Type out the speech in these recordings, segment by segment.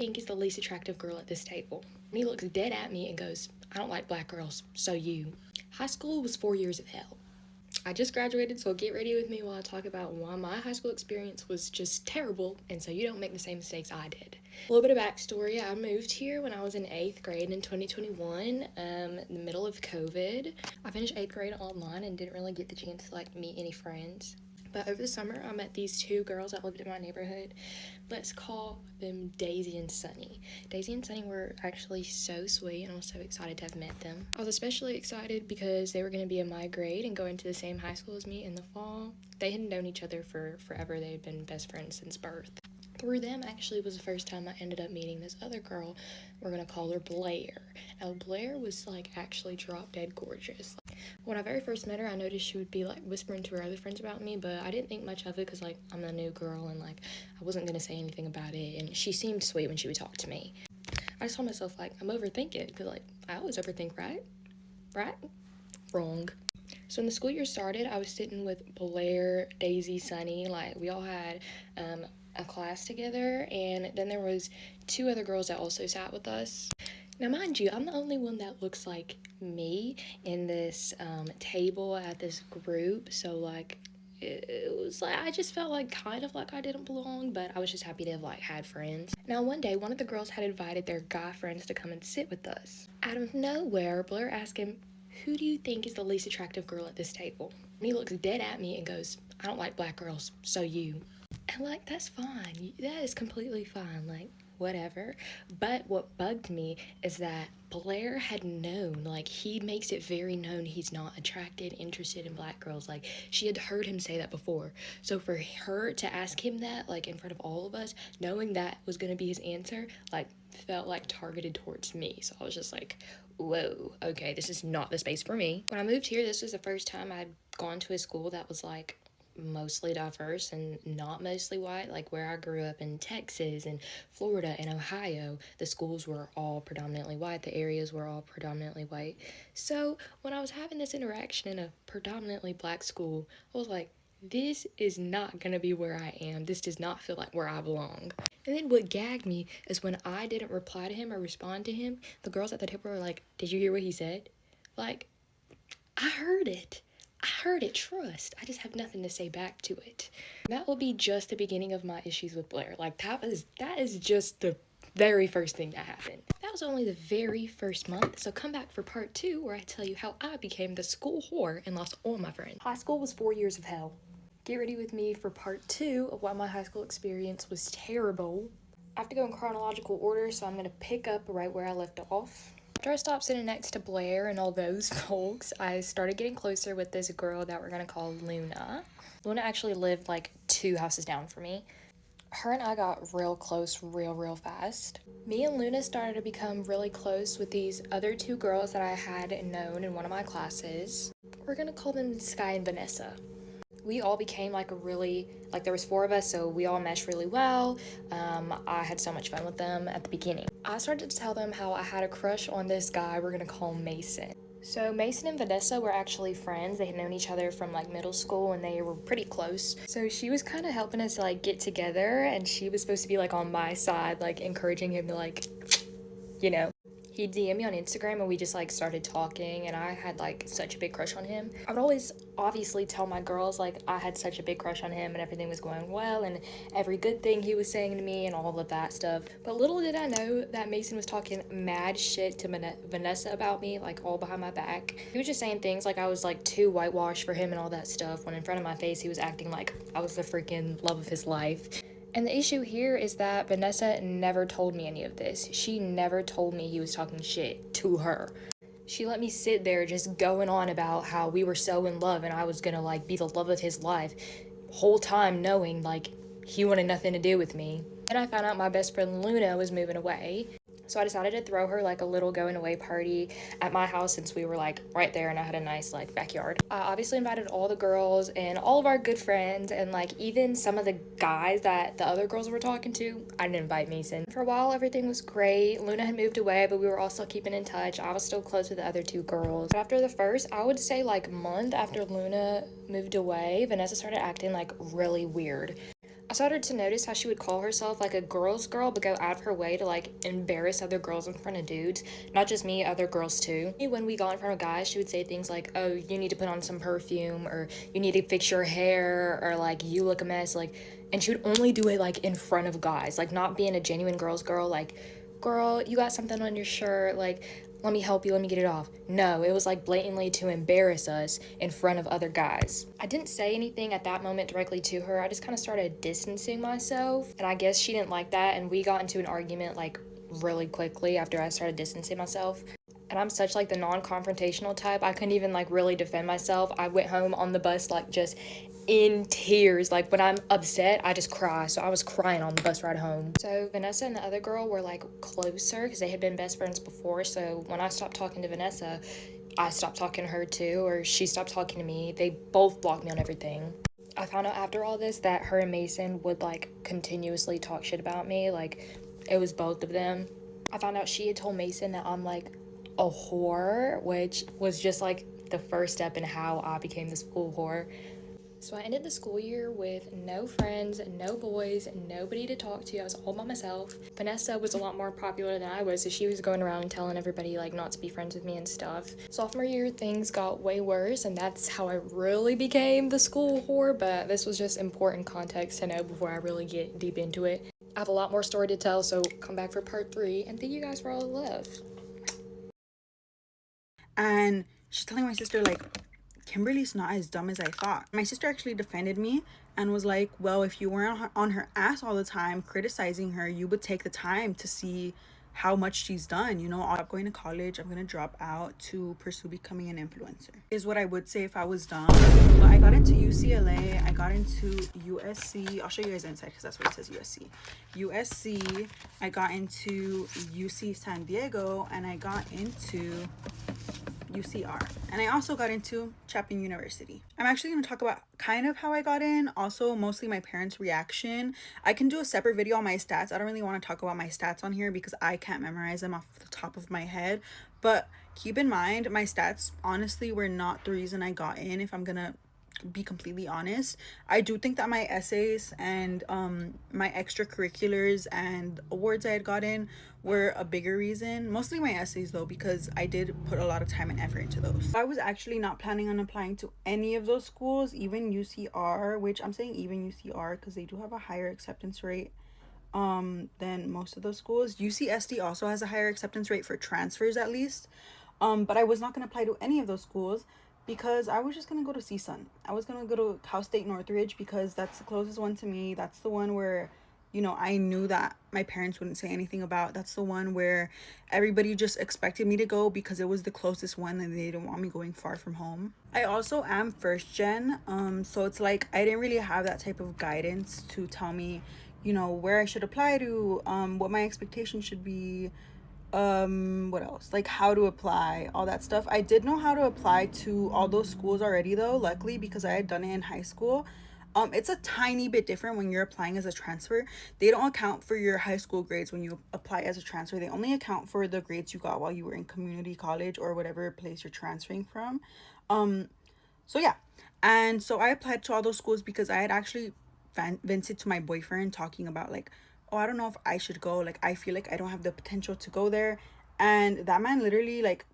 Think is the least attractive girl at this table. And he looks dead at me and goes, I don't like black girls, so you. High school was 4 years of hell. I just graduated, so get ready with me while I talk about why my high school experience was just terrible, and so you don't make the same mistakes I did. A little bit of backstory: I moved here when I was in 8th grade in 2021, in the middle of COVID. I finished 8th grade online and didn't really get the chance to meet any friends. But over the summer, I met these two girls that lived in my neighborhood. Let's call them Daisy and Sunny. Daisy and Sunny were actually so sweet, and I was so excited to have met them. I was especially excited because they were going to be in my grade and go into the same high school as me in the fall. They had known each other for forever. They had been best friends since birth. Through them, actually, was the first time I ended up meeting this other girl. We're going to call her Blair. Now, Blair was, actually drop-dead gorgeous. When I very first met her, I noticed she would be, whispering to her other friends about me, but I didn't think much of it because, I'm a new girl, and, I wasn't going to say anything about it, and she seemed sweet when she would talk to me. I just told myself, I'm overthinking, because, I always overthink, right? Right? Wrong. So when the school year started, I was sitting with Blair, Daisy, Sunny, we all had, a class together, and then there was two other girls that also sat with us. Now, mind you, I'm the only one that looks like me in this table at this group, so it was I just felt kind of like I didn't belong, but I was just happy to have had friends. Now, one day, one of the girls had invited their guy friends to come and sit with us. Out of nowhere, Blair asked him, who do you think is the least attractive girl at this table? And he looks dead at me and goes, I don't like black girls, so you. And that's fine. That is completely fine. Whatever. But what bugged me is that Blair had known, he makes it very known he's not interested in black girls. She had heard him say that before. So for her to ask him that, in front of all of us, knowing that was going to be his answer, felt targeted towards me. So I was just whoa, okay, this is not the space for me. When I moved here, this was the first time I'd gone to a school that was mostly diverse and not mostly white. Where I grew up in Texas and Florida and Ohio, the schools were all predominantly white, the areas were all predominantly white. So when I was having this interaction in a predominantly black school, I was this is not gonna be where I am. This does not feel like where I belong. And then what gagged me is when I didn't reply to him or respond to him, the girls at the table were did you hear what he said? I heard it. I heard it, trust. I just have nothing to say back to it. That will be just the beginning of my issues with Blair. That is just the very first thing that happened. That was only the very first month, so come back for part 2 where I tell you how I became the school whore and lost all my friends. High school was 4 years of hell. Get ready with me for part 2 of why my high school experience was terrible. I have to go in chronological order, so I'm going to pick up right where I left off. After I stopped sitting next to Blair and all those folks, I started getting closer with this girl that we're going to call Luna. Luna actually lived 2 houses down from me. Her and I got real close real fast. Me and Luna started to become really close with these other 2 girls that I had known in one of my classes. We're going to call them Sky and Vanessa. We all became there was 4 of us, so we all meshed really well. I had so much fun with them at the beginning. I started to tell them how I had a crush on this guy we're gonna call Mason. So Mason and Vanessa were actually friends. They had known each other from middle school, and they were pretty close. So she was kind of helping us get together, and she was supposed to be on my side, encouraging him to He'd DM me on Instagram, and we just started talking, and I had such a big crush on him. I would always obviously tell my girls I had such a big crush on him and everything was going well and every good thing he was saying to me and all of that stuff. But little did I know that Mason was talking mad shit to Vanessa about me, all behind my back. He was just saying things I was too whitewashed for him and all that stuff, when in front of my face he was acting like I was the freaking love of his life. And the issue here is that Vanessa never told me any of this. She never told me he was talking shit to her. She let me sit there just going on about how we were so in love and I was gonna be the love of his life, whole time knowing he wanted nothing to do with me. Then I found out my best friend Luna was moving away. So I decided to throw her a little going away party at my house, since we were right there and I had a nice backyard. I obviously invited all the girls and all of our good friends, and even some of the guys that the other girls were talking to. I didn't invite Mason. For a while everything was great. Luna had moved away, but we were all still keeping in touch. I was still close with the other 2 girls. But after the first, I would say month after Luna moved away, Vanessa started acting really weird. I started to notice how she would call herself like a girl's girl, but go out of her way to like embarrass other girls in front of dudes. Not just me, other girls too. When we got in front of guys, she would say things like, oh, you need to put on some perfume, or you need to fix your hair, or like, you look a mess. Like, and she would only do it like in front of guys, like not being a genuine girl's girl, like, girl, you got something on your shirt, like, let me help you, let me get it off. No, it was like blatantly to embarrass us in front of other guys. I didn't say anything at that moment directly to her. I just kind of started distancing myself. And I guess she didn't like that. And we got into an argument like really quickly after I started distancing myself. And I'm such like the non-confrontational type. I couldn't even like really defend myself. I went home on the bus like just in tears. Like when I'm upset, I just cry. So I was crying on the bus ride home. So Vanessa and the other girl were like closer because they had been best friends before. So when I stopped talking to Vanessa, I stopped talking to her too, or she stopped talking to me. They both blocked me on everything. I found out after all this that her and Mason would like continuously talk shit about me. Like it was both of them. I found out she had told Mason that I'm like a whore, which was just like the first step in how I became the school whore. So I ended the school year with no friends, no boys, nobody to talk to. I was all by myself. Vanessa was a lot more popular than I was, so she was going around telling everybody like not to be friends with me and stuff. Sophomore year, things got way worse, and that's how I really became the school whore, but this was just important context to know before I really get deep into it. I have a lot more story to tell, so come back for part 3, and thank you guys for all the love. And she's telling my sister, like, Kimberly's not as dumb as I thought. My sister actually defended me and was like, well, if you weren't on her ass all the time criticizing her, you would take the time to see how much she's done. You know, I'm going to college, I'm going to drop out to pursue becoming an influencer, is what I would say if I was dumb. But I got into UCLA, I got into USC. I'll show you guys inside because that's what it says, USC. I got into UC San Diego, and I got into UCR, and I also got into Chapman University. I'm actually going to talk about kind of how I got in, also mostly my parents' reaction. I can do a separate video on my stats. I don't really want to talk about my stats on here because I can't memorize them off the top of my head, but keep in mind my stats honestly were not the reason I got in, if I'm gonna be completely honest. I do think that my essays and my extracurriculars and awards I had gotten were a bigger reason. Mostly my essays though, because I did put a lot of time and effort into those. I was actually not planning on applying to any of those schools, even UCR, which I'm saying even UCR because they do have a higher acceptance rate than most of those schools. UCSD also has a higher acceptance rate for transfers at least. But I was not going to apply to any of those schools because I was just going to go to CSUN. I was going to go to Cal State Northridge because that's the closest one to me. That's the one where, you know, I knew that my parents wouldn't say anything about. That's the one where everybody just expected me to go because it was the closest one and they didn't want me going far from home. I also am first gen, so it's like I didn't really have that type of guidance to tell me, you know, where I should apply to, what my expectations should be, what else, like how to apply, all that stuff. I did know how to apply to all those schools already though, luckily, because I had done it in high school. It's a tiny bit different when you're applying as a transfer. They don't account for your high school grades when you apply as a transfer. They only account for the grades you got while you were in community college or whatever place you're transferring from. So yeah, and so I applied to all those schools because I had actually vented to my boyfriend talking about like, oh, I don't know if I should go, like I feel like I don't have the potential to go there. And that man literally like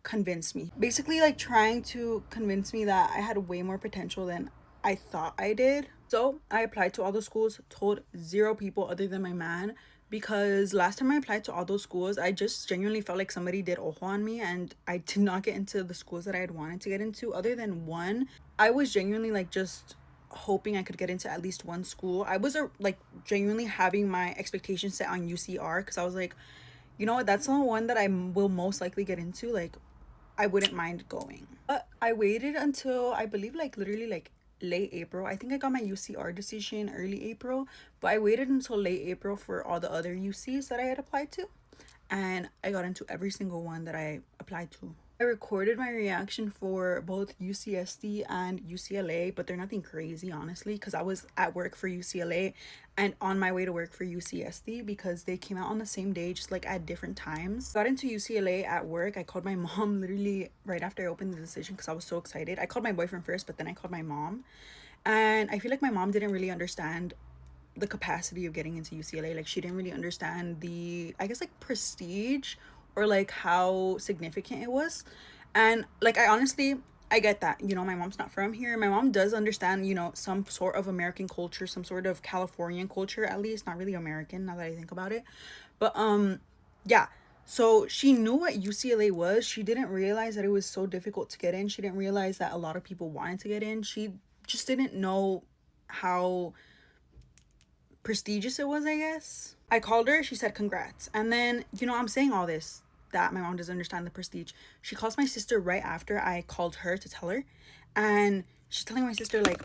convinced me, basically like trying to convince me that I had way more potential than I thought I did. So I applied to all the schools, told zero people other than my man, because last time I applied to all those schools, I just genuinely felt like somebody did ojo on me and I did not get into the schools that I had wanted to get into other than one. I was genuinely like just hoping I could get into at least one school. I was like genuinely having my expectations set on UCR because I was like, you know what, that's the one that I will most likely get into. Like I wouldn't mind going. But I waited until I believe like literally like late April. I think I got my UCR decision early April, but I waited until late April for all the other UCs that I had applied to, and I got into every single one that I applied to. I recorded my reaction for both UCSD and UCLA, but they're nothing crazy, honestly, because I was at work for UCLA and on my way to work for UCSD because they came out on the same day, just like at different times. Got into UCLA at work. I called my mom literally right after I opened the decision because I was so excited. I called my boyfriend first, but then I called my mom. And I feel like my mom didn't really understand the capacity of getting into UCLA. Like she didn't really understand the, I guess, like prestige or like how significant it was. And like I honestly, I get that. You know, my mom's not from here. My mom does understand, you know, some sort of American culture, some sort of Californian culture at least, not really American now that I think about it. But yeah. So she knew what UCLA was. She didn't realize that it was so difficult to get in. She didn't realize that a lot of people wanted to get in. She just didn't know how prestigious it was, I guess. I called her, she said congrats. And then, you know, I'm saying all this that my mom doesn't understand the prestige. She calls my sister right after I called her to tell her. And she's telling my sister, like,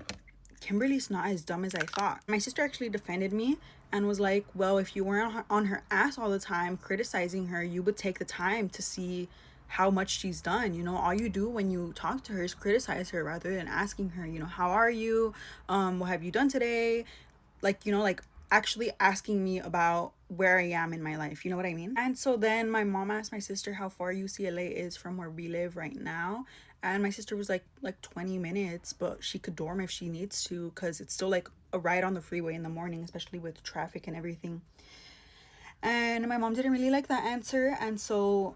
Kimberly's not as dumb as I thought. My sister actually defended me and was like, well, if you weren't on her ass all the time criticizing her, you would take the time to see how much she's done. You know, all you do when you talk to her is criticize her rather than asking her, you know, how are you? What have you done today? Like, you know, like actually asking me about where I am in my life, you know what I mean? And so then my mom asked my sister how far UCLA is from where we live right now, and my sister was like 20 minutes, but she could dorm if she needs to because it's still like a ride on the freeway in the morning, especially with traffic and everything. And my mom didn't really like that answer, and so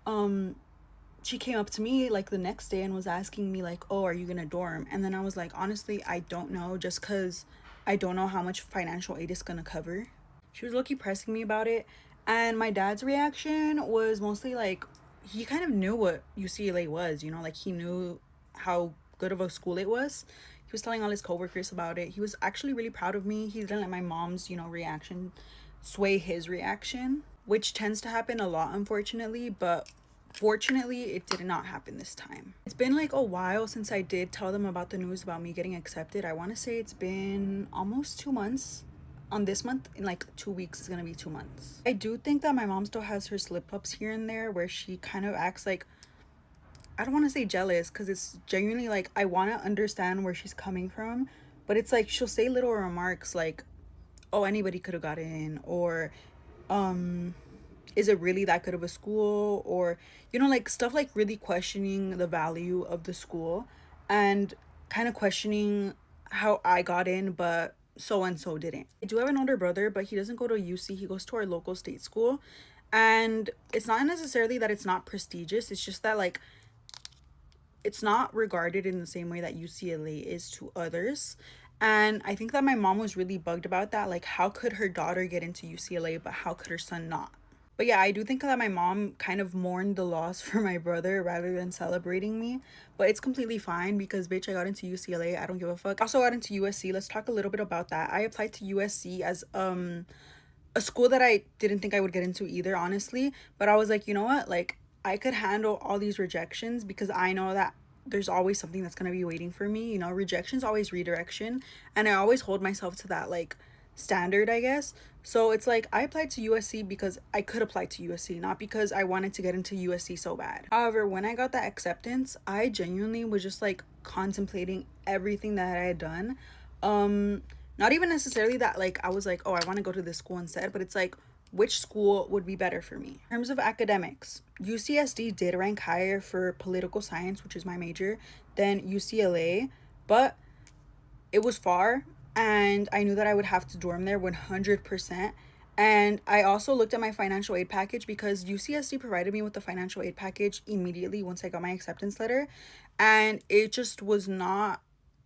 she came up to me like the next day and was asking me like, oh, are you gonna dorm? And then I was like, honestly, I don't know, just because I don't know how much financial aid is gonna cover. She was low-key pressing me about it, and my dad's reaction was mostly like, he kind of knew what UCLA was, you know, like he knew how good of a school it was. He was telling all his coworkers about it. He was actually really proud of me. He didn't let my mom's, you know, reaction sway his reaction, which tends to happen a lot, unfortunately, but fortunately it did not happen this time. It's been like a while since I did tell them about the news about me getting accepted. I want to say it's been almost 2 months. On this month, in like 2 weeks, is gonna be 2 months. I do think that my mom still has her slip ups here and there where she kind of acts like, I don't want to say jealous because it's genuinely like I want to understand where she's coming from, but it's like she'll say little remarks like, oh, anybody could have got in, or um is it really that good of a school, or you know, like stuff like really questioning the value of the school and kind of questioning how I got in but so and so didn't. I do have an older brother, but he doesn't go to UC, he goes to our local state school. And it's not necessarily that it's not prestigious, it's just that like it's not regarded in the same way that UCLA is to others. And I think that my mom was really bugged about that. Like, how could her daughter get into UCLA, but how could her son not? But yeah, I do think that my mom kind of mourned the loss for my brother rather than celebrating me. But it's completely fine because, bitch, I got into UCLA. I don't give a fuck. I also got into USC. Let's talk a little bit about that. I applied to USC as a school that I didn't think I would get into either, honestly. But I was like, you know what? Like, I could handle all these rejections because I know that there's always something that's going to be waiting for me. You know, rejection's always redirection. And I always hold myself to that, like, standard, I guess. So it's like I applied to USC because I could apply to USC, not because I wanted to get into USC so bad. However, when I got that acceptance, I genuinely was just like contemplating everything that I had done. Not even necessarily that like I was like, oh, I want to go to this school instead, but it's like which school would be better for me. In terms of academics, UCSD did rank higher for political science, which is my major, than UCLA, but it was far and I knew that I would have to dorm there 100%. And I also looked at my financial aid package because UCSD provided me with the financial aid package immediately once I got my acceptance letter, and it just was not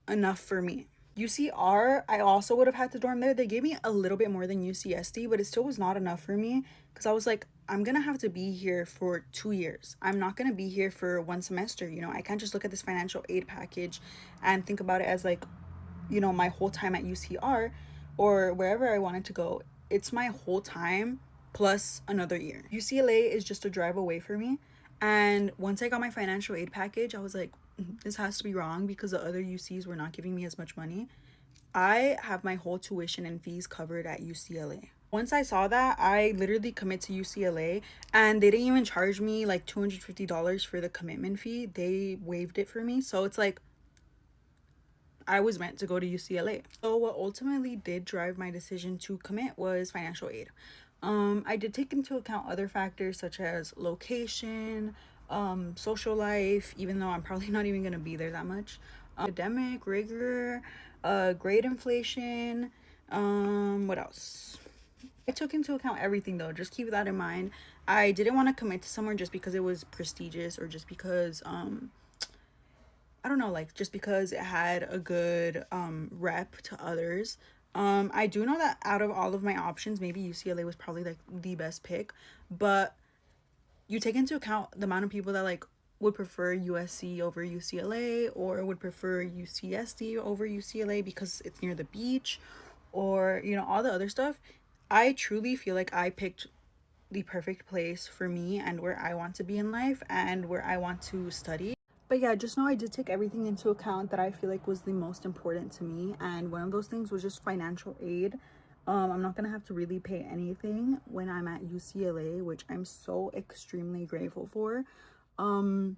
enough for me. UCR, I also would have had to dorm there. They gave me a little bit more than UCSD, but it still was not enough for me because I was like, I'm gonna have to be here for 2 years. I'm not gonna be here for one semester. You know, I can't just look at this financial aid package and think about it as like, you know, my whole time at UCR or wherever I wanted to go. It's my whole time plus another year. UCLA is just a drive away for me. And once I got my financial aid package, I was like, this has to be wrong because the other UCs were not giving me as much money. I have my whole tuition and fees covered at UCLA. Once I saw that, I literally commit to UCLA, and they didn't even charge me like $250 for the commitment fee. They waived it for me. So it's like I was meant to go to UCLA. So what ultimately did drive my decision to commit was financial aid. I did take into account other factors such as location, social life, even though I'm probably not even gonna be there that much, academic rigor, grade inflation, What else? I took into account everything though. Just keep that in mind. I didn't want to commit to somewhere just because it was prestigious, or just because I don't know, like just because it had a good rep to others. I do know that out of all of my options, maybe UCLA was probably like the best pick, but you take into account the amount of people that like would prefer USC over UCLA, or would prefer UCSD over UCLA because it's near the beach, or you know, all the other stuff. I truly feel like I picked the perfect place for me and where I want to be in life and where I want to study. But yeah, just know I did take everything into account that I feel like was the most important to me, and one of those things was just financial aid. I'm not gonna have to really pay anything when I'm at UCLA, which I'm so extremely grateful for. um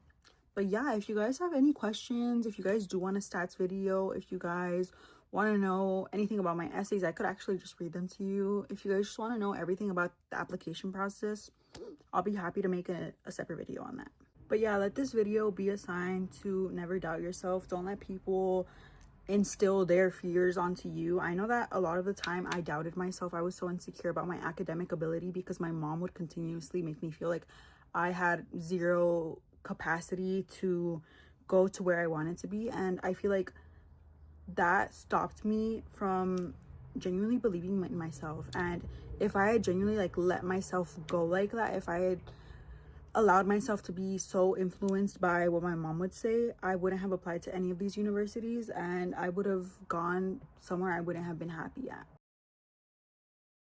but yeah, if you guys have any questions, if you guys do want a stats video, if you guys want to know anything about my essays, I could actually just read them to you. If you guys just want to know everything about the application process, I'll be happy to make a separate video on that. But yeah, let this video be a sign to never doubt yourself. Don't let people instill their fears onto you. I know that a lot of the time I doubted myself. I was so insecure about my academic ability because my mom would continuously make me feel like I had zero capacity to go to where I wanted to be. And I feel like that stopped me from genuinely believing in myself. And if I had genuinely like let myself go like that, if I had allowed myself to be so influenced by what my mom would say, I wouldn't have applied to any of these universities, and I would have gone somewhere I wouldn't have been happy at.